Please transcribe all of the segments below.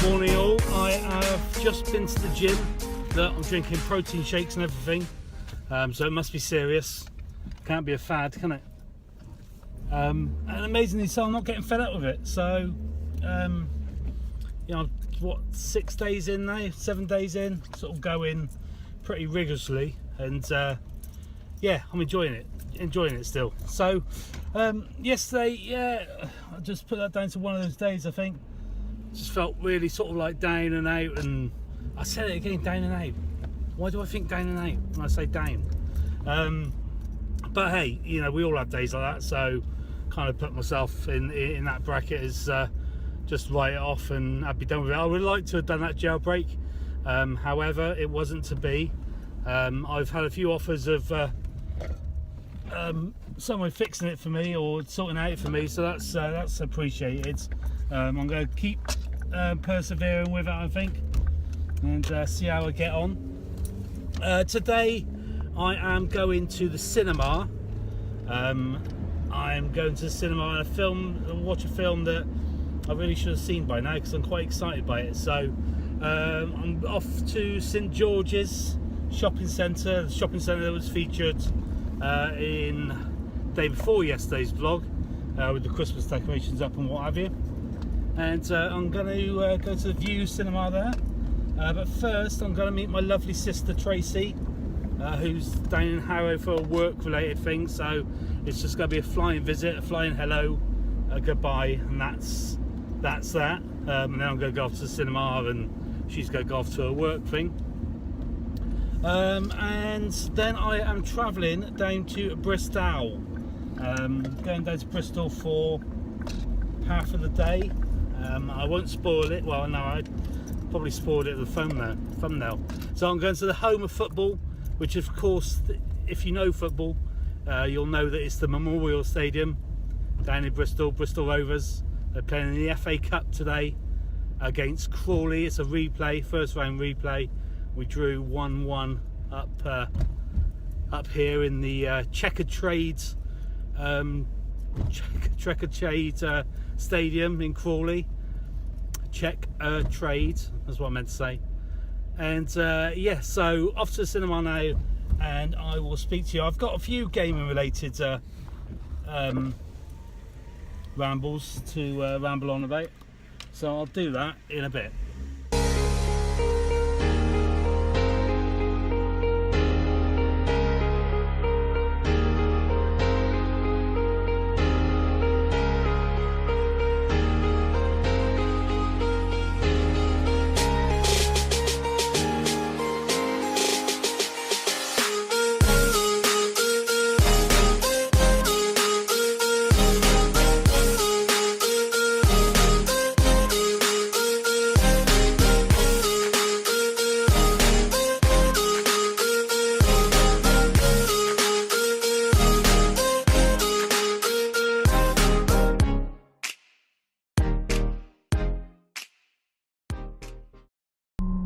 Morning all, I have just been to the gym. Look, I'm drinking protein shakes and everything, so it must be serious. Can't be a fad, can it? And amazingly so, I'm not getting fed up with it. So, you know, what, 6 days in now, 7 days in, sort of going pretty rigorously, and yeah, I'm enjoying it still. So, yesterday, yeah, I just put that down to one of those days, I think. Just felt really sort of like down and out, and I said it again, down and out. Why do I think down and out when I say down? But hey, you know, we all have days like that, so kind of put myself in that bracket as just write it off and I'd be done with it. I would like to have done that jailbreak, however, it wasn't to be. I've had a few offers of someone fixing it for me or sorting out for me, so that's appreciated. I'm going to keep persevering with it, I think, and see how I get on. Today I am going to the cinema. I'm going to the cinema and watch a film that I really should have seen by now because I'm quite excited by it. So I'm off to St George's shopping centre, the shopping centre that was featured in the day before yesterday's vlog, with the Christmas decorations up and what have you. And I'm going to go to the View Cinema there. But first I'm going to meet my lovely sister Tracy, who's down in Harrow for a work-related thing. So it's just going to be a flying visit, a flying hello, a goodbye, and that's that. And then I'm going to go off to the cinema, and she's going to go off to her work thing. And then I am travelling down to Bristol. Going down to Bristol for half of the day. I won't spoil it. Well, no, I probably spoiled it with the thumbnail. So I'm going to the home of football, which of course, if you know football, you'll know that it's the Memorial Stadium down in Bristol, Bristol Rovers. They're playing in the FA Cup today against Crawley. It's a replay, first round replay. We drew 1-1 up here in the Checkered Trade Stadium in Crawley. Check trade, that's what I meant to say. And yeah, so off to the cinema now, and I will speak to you. I've got a few gaming related rambles to ramble on about, so I'll do that in a bit.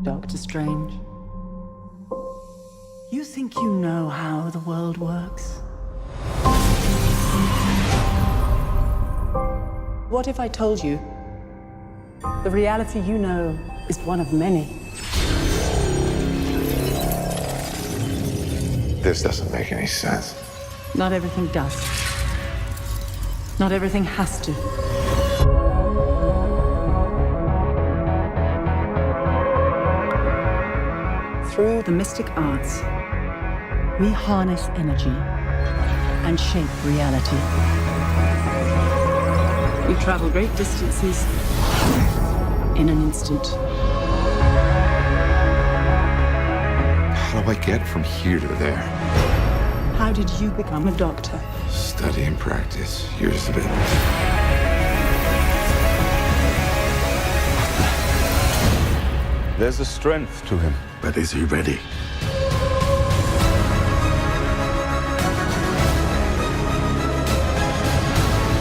Doctor Strange, you think you know how the world works? What if I told you the reality you know is one of many? This doesn't make any sense. Not everything does. Not everything has to. Through the mystic arts, we harness energy and shape reality. We travel great distances in an instant. How do I get from here to there? How did you become a doctor? Study and practice, years of it. There's a strength to him. But is he ready?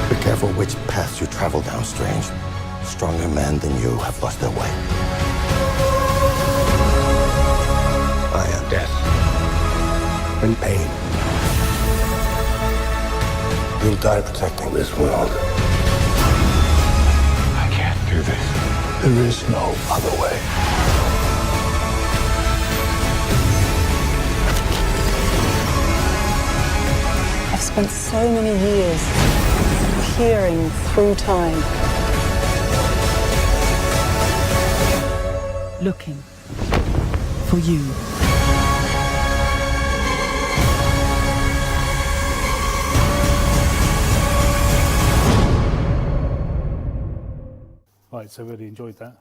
Be careful which paths you travel down, Strange. Stronger men than you have lost their way. I am death. And pain. You'll die protecting this world. I can't do this. There is no other way. I've spent so many years peering through time, looking for you. Right, so really enjoyed that.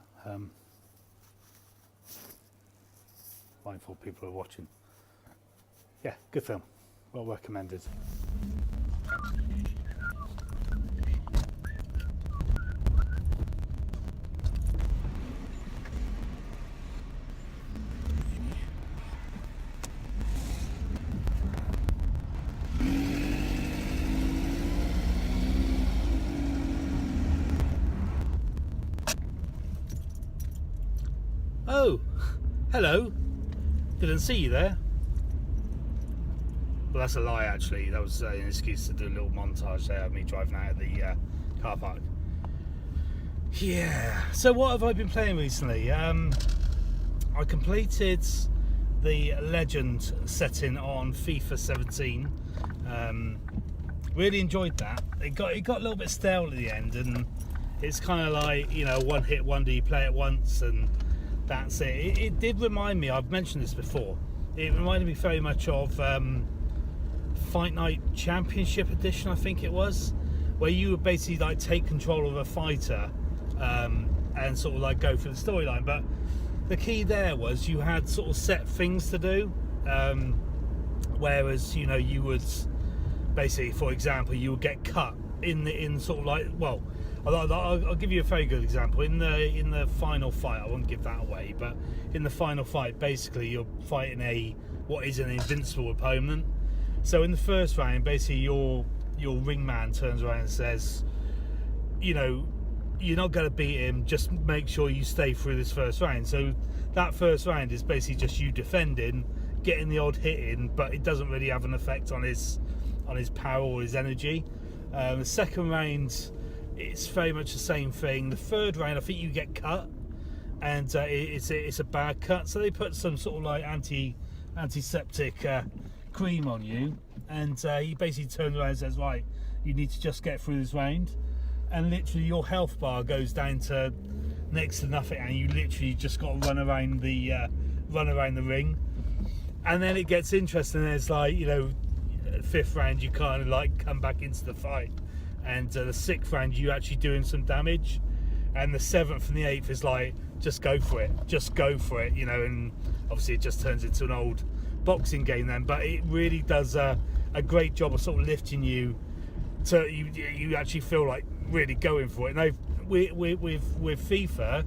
Mindful people are watching. Yeah, good film. Well recommended. Oh, hello. Didn't see you there. Well, that's a lie, actually. That was an excuse to do a little montage there of me driving out of the car park. Yeah. So what have I been playing recently? I completed the Legend setting on FIFA 17. Really enjoyed that. It got a little bit stale at the end, and it's kind of like, you know, one hit wonder. You play it once and that's it. It did remind me, I've mentioned this before, it reminded me very much of Fight Night Championship Edition, I think it was, where you would basically like take control of a fighter and sort of like go through the storyline. But the key there was you had sort of set things to do, whereas, you know, you would basically, for example, you would get cut in sort of like, well, I'll give you a very good example. In the final fight, I won't give that away, but in the final fight, basically you're fighting what is an invincible opponent. So in the first round, basically your ringman turns around and says, you know, you're not going to beat him, just make sure you stay through this first round. So that first round is basically just you defending, getting the odd hit in, but it doesn't really have an effect on his power or his energy. The second round, it's very much the same thing. The third round, I think you get cut, and it's a bad cut. So they put some sort of like antiseptic cream on you, and he basically turns around and says, right, you need to just get through this round, and literally your health bar goes down to next to nothing, and you literally just got to run around the ring. And then it gets interesting. There's like, you know, fifth round you kind of like come back into the fight, and the sixth round you actually doing some damage, and the seventh and the eighth is like just go for it, you know. And obviously it just turns into an old boxing game then, but it really does a great job of sort of lifting you to you actually feel like really going for it. Now with FIFA,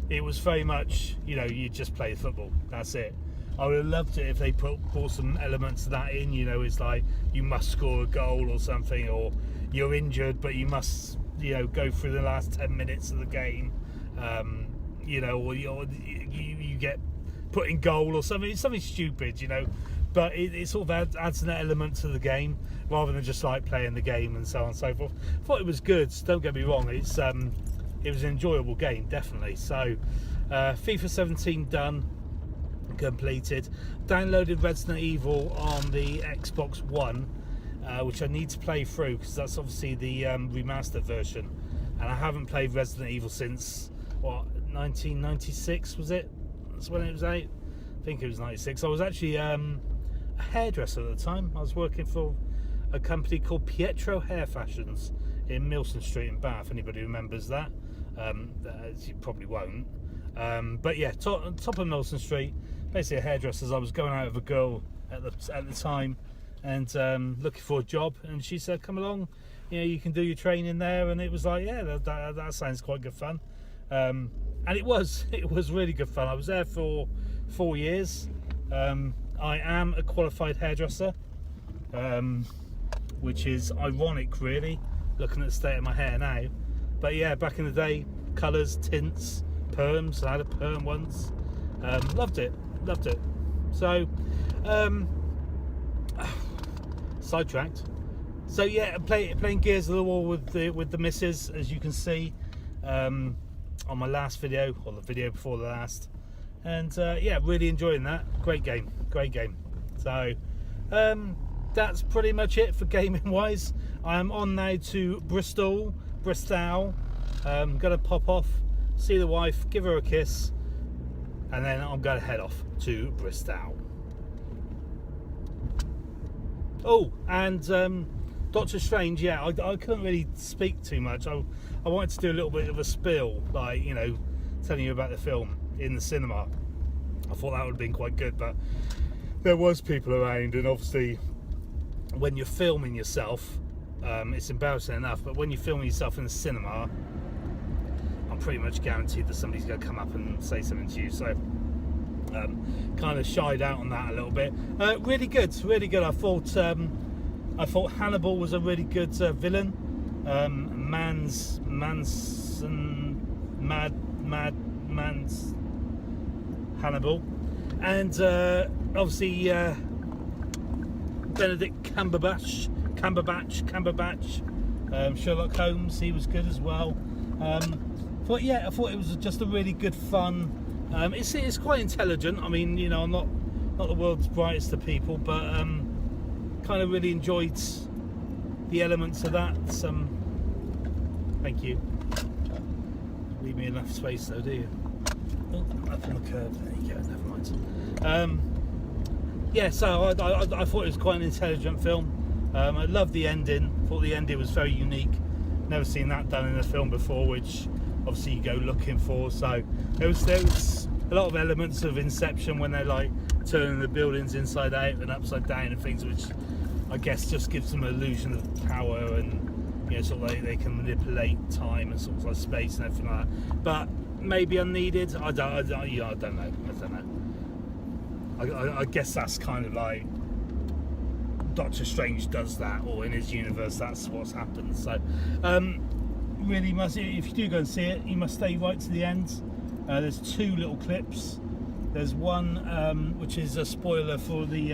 it was very much, you know, you just play football, that's it. I would have loved it if they brought some elements of that in, you know. It's like you must score a goal or something, or you're injured but you must, you know, go through the last 10 minutes of the game, you know, or you get put in goal or something stupid, you know. But it sort of adds an element to the game rather than just like playing the game and so on and so forth. I thought it was good, don't get me wrong. It was an enjoyable game, definitely. So FIFA 17 done, completed. Downloaded Resident Evil on the Xbox One, which I need to play through because that's obviously the remastered version, and I haven't played Resident Evil since, what, 1996 was it? That's when it was out. I think it was 96. I was actually a hairdresser at the time. I was working for a company called Pietro Hair Fashions in Milson Street in Bath. Anybody remembers that? You probably won't. But yeah, top of Milson Street, basically a hairdresser's. I was going out with a girl at the time, and looking for a job, and she said, come along, you know, you can do your training there. And it was like, yeah, that sounds quite good fun. And it was really good fun. I was there for 4 years. I am a qualified hairdresser, which is ironic really, looking at the state of my hair now. But yeah, back in the day, colours, tints, perms. I had a perm once. Loved it. So sidetracked. So yeah, playing Gears of the War with the missus, as you can see. on my last video, or the video before the last, and yeah, really enjoying that. Great game. So that's pretty much it for gaming wise. I am on now to Bristol. Gonna pop off, see the wife, give her a kiss, and then I'm gonna head off to Bristol. Oh, and Doctor Strange, yeah, I couldn't really speak too much. I wanted to do a little bit of a spill, like, you know, telling you about the film in the cinema. I thought that would have been quite good, but there was people around, and obviously when you're filming yourself, it's embarrassing enough, but when you're filming yourself in the cinema, I'm pretty much guaranteed that somebody's going to come up and say something to you, so kind of shied out on that a little bit. Really good. I thought Hannibal was a really good villain. Man's Hannibal, and obviously Benedict Cumberbatch, Sherlock Holmes, he was good as well. But yeah, I thought it was just a really good fun. It's quite intelligent. I mean, you know, I'm not the world's brightest of people, but kind of really enjoyed the elements of that. Thank you. Leave me enough space though, do you? Oh, up on the curb. There you go. Never mind. Yeah, so I thought it was quite an intelligent film. I loved the ending. Thought the ending was very unique. Never seen that done in a film before, which obviously you go looking for. So there was a lot of elements of Inception when they're like turning the buildings inside out and upside down and things, which I guess just gives them an illusion of power, and you know, sort of like they can manipulate time and sort of like space and everything like that. But maybe unneeded. I don't know. I guess that's kind of like Doctor Strange does that, or in his universe that's what's happened. So really must, if you do go and see it, you must stay right to the end. There's two little clips. There's one which is a spoiler for the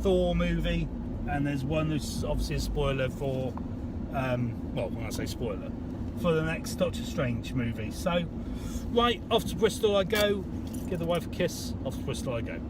Thor movie, and there's one which is obviously a spoiler for well, when I say spoiler, for the next Doctor Strange movie. So right, off to Bristol I go. Give the wife a kiss. Off to Bristol I go.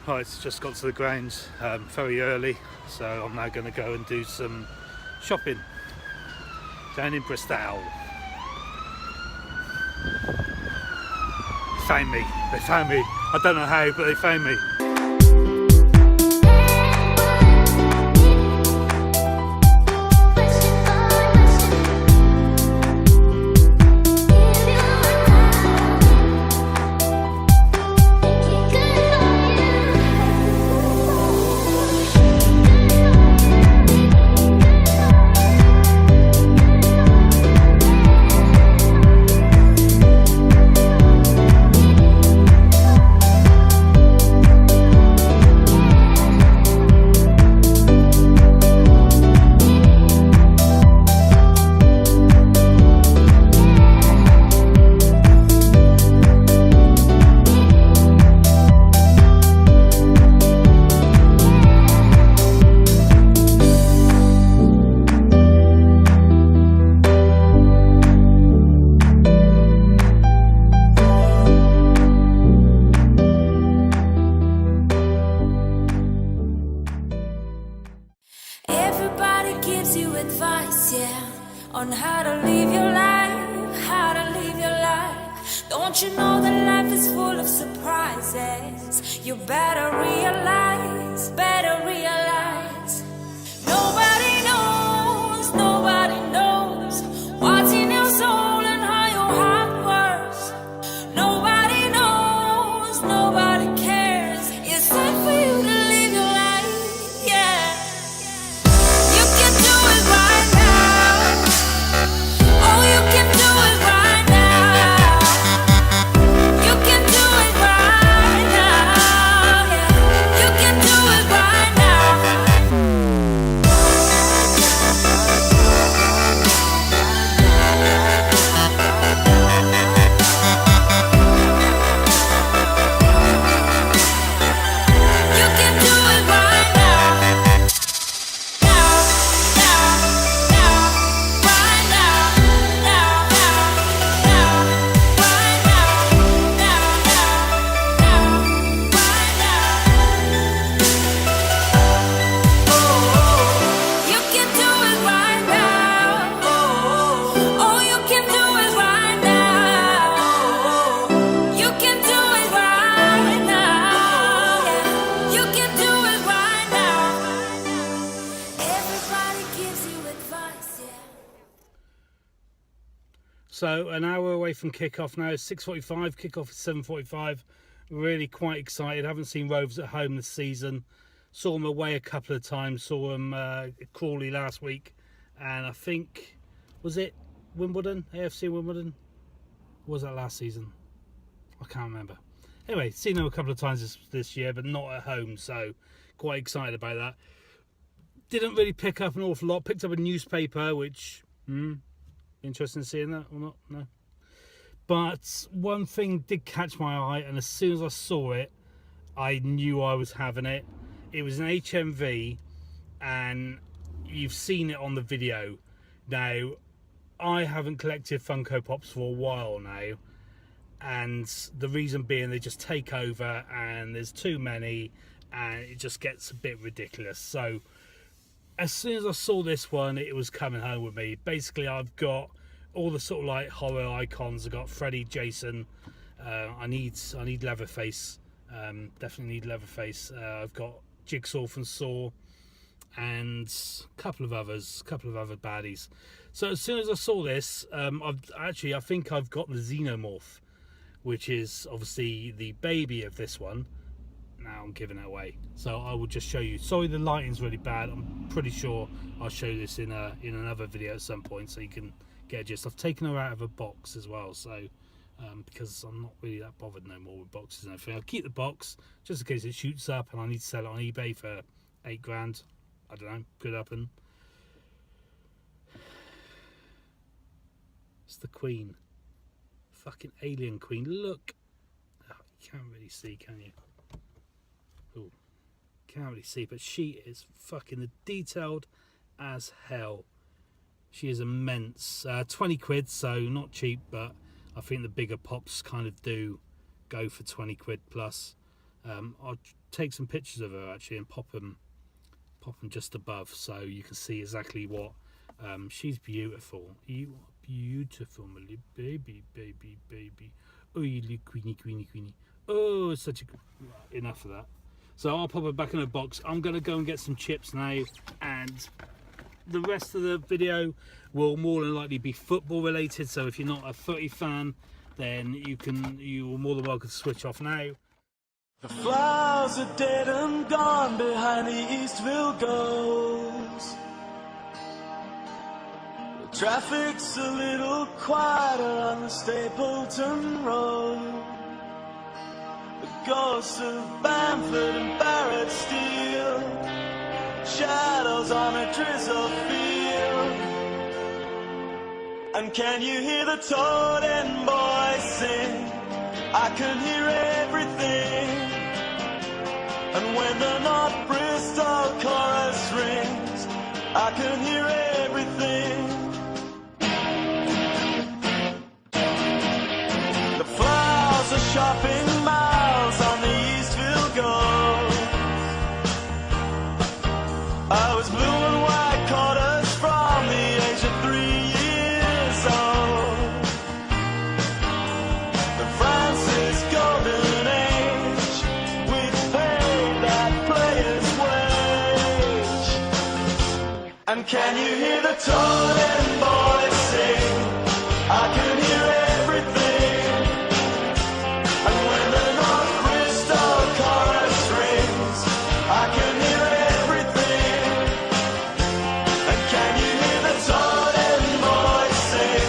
Right, it's just got to the grounds very early, so I'm now going to go and do some shopping down in Bristol. They found me. I don't know how, but they found me. Don't you know that life is full of surprises? You better realize, better realize. Nobody knows what's in your soul and how your heart works. Nobody knows, nobody cares. It's time for you to live your life, yeah. You can do it right now. Oh, you can do it right now. You can do it right now, yeah. You can do it right now. You can do it right now. Now, right now, right now. You can do it right now. Oh, you can do it right now. You can do it right now. Yeah. You can do it right now. Everybody gives you advice, yeah. So an hour away from kickoff now, 6:45. Kickoff is 7:45. Really quite excited. Haven't seen Rovers at home this season. Saw them away a couple of times. Saw them at Crawley last week, and I think, was it Wimbledon, AFC Wimbledon? Or was that last season? I can't remember. Anyway, seen them a couple of times this year, but not at home. So quite excited about that. Didn't really pick up an awful lot. Picked up a newspaper, which interesting seeing that or not? No. But one thing did catch my eye, and as soon as I saw it, I knew I was having it. It was an HMV, and you've seen it on the video. Now, I haven't collected Funko Pops for a while now, and the reason being they just take over, and there's too many, and it just gets a bit ridiculous. So, as soon as I saw this one, it was coming home with me. Basically, I've got all the sort of like horror icons. I've got Freddy, Jason. I need Leatherface. Definitely need Leatherface. I've got Jigsaw from Saw, and a couple of other baddies. So as soon as I saw this, I think I've got the Xenomorph, which is obviously the baby of this one. Now I'm giving it away, so I will just show you. Sorry, the lighting's really bad. I'm pretty sure I'll show this in another video at some point, so you can get a gist. I've taken her out of a box as well, so because I'm not really that bothered no more with boxes and everything. I'll keep the box just in case it shoots up and I need to sell it on eBay for 8 grand. I don't know, could happen. It's the Queen, fucking alien Queen. Look, oh, you can't really see, can you? Oh, can't really see, but she is fucking detailed as hell. She is immense. 20 quid, so not cheap, but I think the bigger pops kind of do go for 20 quid plus. I'll take some pictures of her actually and pop them just above, so you can see exactly what. She's beautiful. You are beautiful, my little baby. Oh, you little queenie. Oh, such a enough of that. So I'll pop her back in a box. I'm gonna go and get some chips now, and the rest of the video will more than likely be football related. So if you're not a footy fan, then you are more than welcome to switch off now. The flowers are dead and gone behind the Eastville goals. The traffic's a little quieter on the Stapleton Road. The ghosts of Bamford and Barrett Steel, shadows on a drizzle field. And can you hear the Toad boys sing? I can hear everything. And when the North Bristol chorus rings, I can hear everything. The flowers are shopping miles on the Eastville Gold. I was blue and white quarters from the age of 3 years old. The And can you hear the tolling boys sing? I can hear everything. And when the North Bristol chorus rings, I can hear everything. And can you hear the tolling boys sing?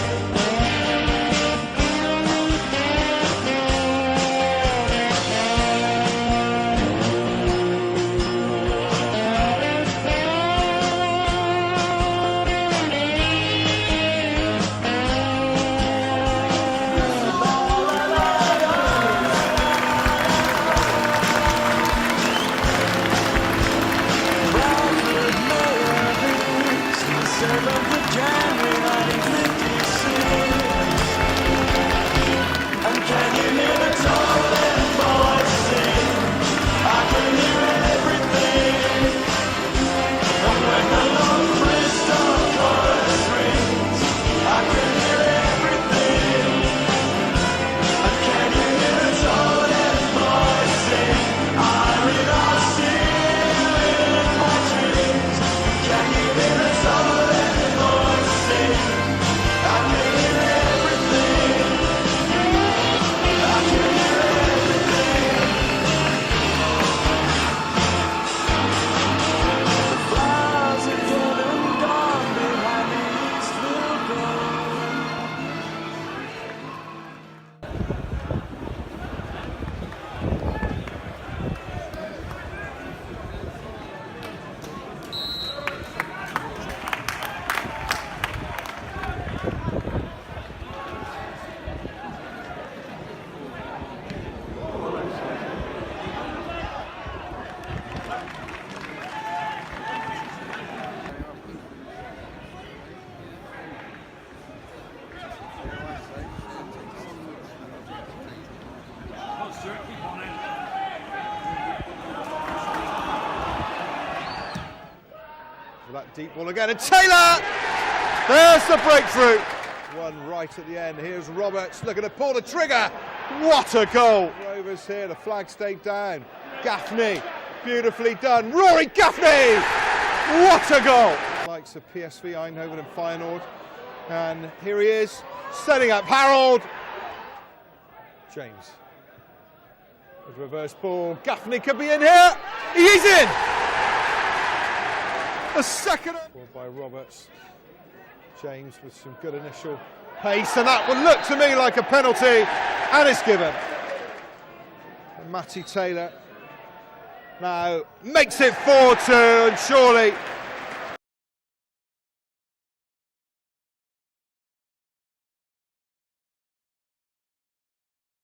That deep ball again, and Taylor! There's the breakthrough. One right at the end. Here's Roberts looking to pull the trigger. What a goal! Rovers here, the flag stayed down. Gaffney, beautifully done. Rory Gaffney! What a goal! Likes of PSV Eindhoven and Feyenoord. And here he is, setting up Harold. James. With reverse ball. Gaffney could be in here. He is in! The second ball by Roberts. James with some good initial pace, and that would look to me like a penalty, and it's given. And Matty Taylor now makes it 4-2, and surely